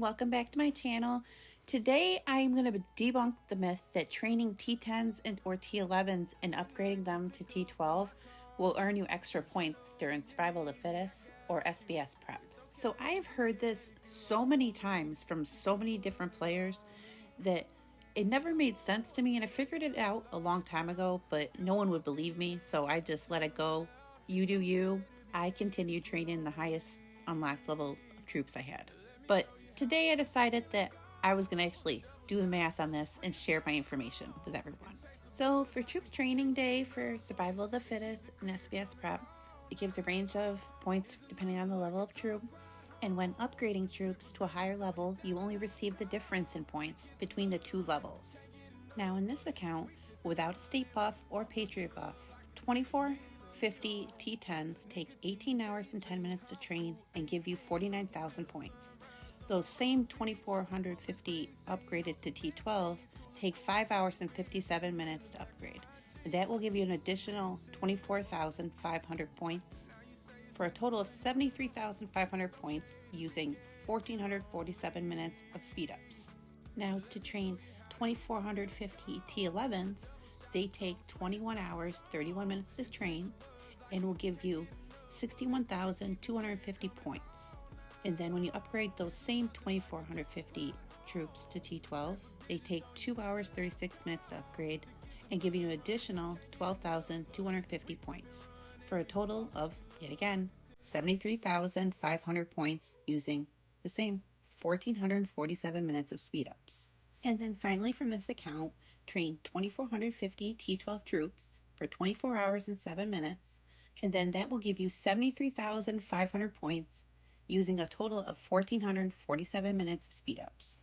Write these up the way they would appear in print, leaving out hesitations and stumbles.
welcome back to my channel. Today I'm going to debunk the myth that training T10s or T11s and upgrading them to T12 will earn you extra points during Survival of the Fittest or SBS prep. So I have heard this so many times from so many different players that it never made sense to me, and I figured it out a long time ago, but no one would believe me, so I just let it go. You do you. I continued training the highest unlocked level of troops I had. But today I decided that I was going to actually do the math on this and share my information with everyone. So for troop training day for Survival of the Fittest and SBS prep, it gives a range of points depending on the level of troop. And when upgrading troops to a higher level, you only receive the difference in points between the two levels. Now in this account, without a state buff or patriot buff, 2450 T10s take 18 hours and 10 minutes to train and give you 49,000 points. Those same 2450 upgraded to T12 take 5 hours and 57 minutes to upgrade. That will give you an additional 24,500 points for a total of 73,500 points using 1,447 minutes of speed ups. Now to train 2,450 T11s, they take 21 hours, 31 minutes to train and will give you 61,250 points. And then when you upgrade those same 2,450 troops to T12, they take 2 hours, 36 minutes to upgrade and give you an additional 12,250 points for a total of, yet again, 73,500 points using the same 1,447 minutes of speed ups. And then finally from this account, train 2,450 T12 troops for 24 hours and 7 minutes, and then that will give you 73,500 points using a total of 1,447 minutes of speed ups.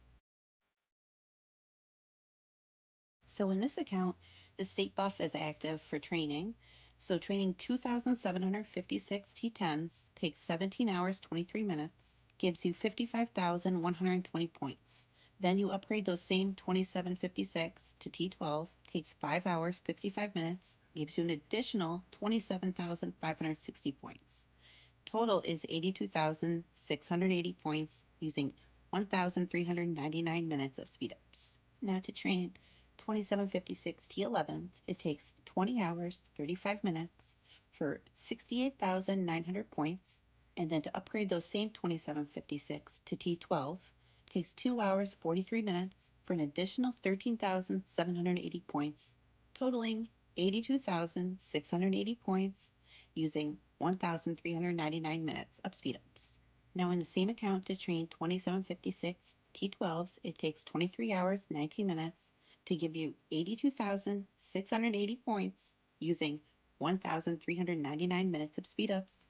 So in this account, the state buff is active for training. So training 2,756 T10s takes 17 hours, 23 minutes, gives you 55,120 points. Then you upgrade those same 2756 to T12, takes 5 hours, 55 minutes, gives you an additional 27,560 points. Total is 82,680 points using 1,399 minutes of speed ups. Now to train 2756 T11s, it takes 20 hours, 35 minutes for 68,900 points. And then to upgrade those same 2756 to T12, takes 2 hours, 43 minutes for an additional 13,780 points, totaling 82,680 points using 1,399 minutes of speed ups. Now in the same account to train 2756 T12s, it takes 23 hours, 19 minutes to give you 82,680 points using 1,399 minutes of speed ups.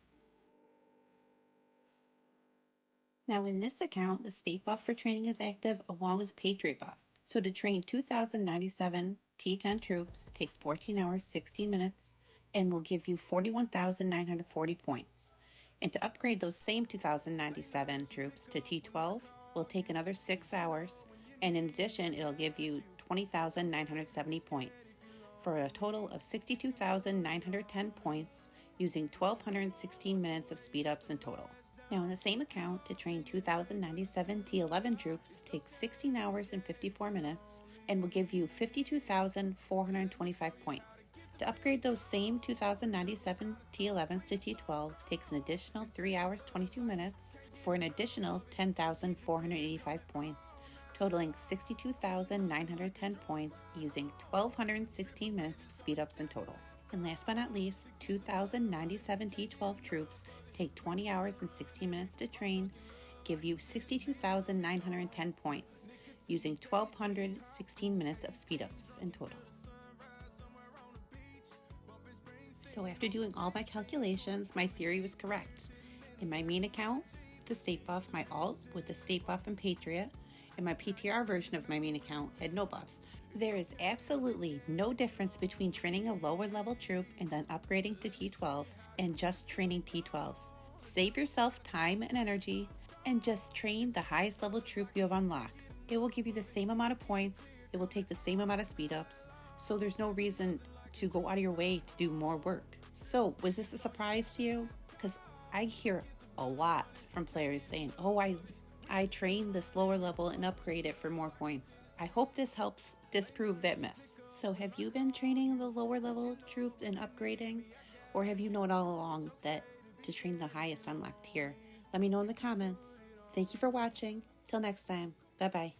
Now in this account, the state buff for training is active along with Patriot buff. So to train 2,097 T10 troops takes 14 hours, 16 minutes, and will give you 41,940 points. And to upgrade those same 2,097 troops to T12 will take another 6 hours, and in addition, it'll give you 20,970 points for a total of 62,910 points using 1,216 minutes of speed ups in total. Now in the same account, to train 2,097 T11 troops takes 16 hours and 54 minutes and will give you 52,425 points. To upgrade those same 2,097 T11s to T12 takes an additional 3 hours 22 minutes for an additional 10,485 points, totaling 62,910 points using 1,216 minutes of speed ups in total. And last but not least, 2,097 T12 troops take 20 hours and 16 minutes to train, give you 62,910 points using 1,216 minutes of speed ups in total. So after doing all my calculations, my theory was correct. In my main account, the state buff, my alt with the state buff and Patriot, and my PTR version of my main account had no buffs. There is absolutely no difference between training a lower level troop and then upgrading to T12 and just training T12s. Save yourself time and energy and just train the highest level troop you have unlocked. It will give you the same amount of points, it will take the same amount of speed ups, so there's no reason to go out of your way to do more work. So was this a surprise to you? Because I hear a lot from players saying, oh, I I train this lower level and upgrade it for more points. I hope this helps disprove that myth. So have you been training the lower level troop and upgrading? Or have you known all along that to train the highest unlocked tier? Let me know in the comments. Thank you for watching. Till next time. Bye-bye.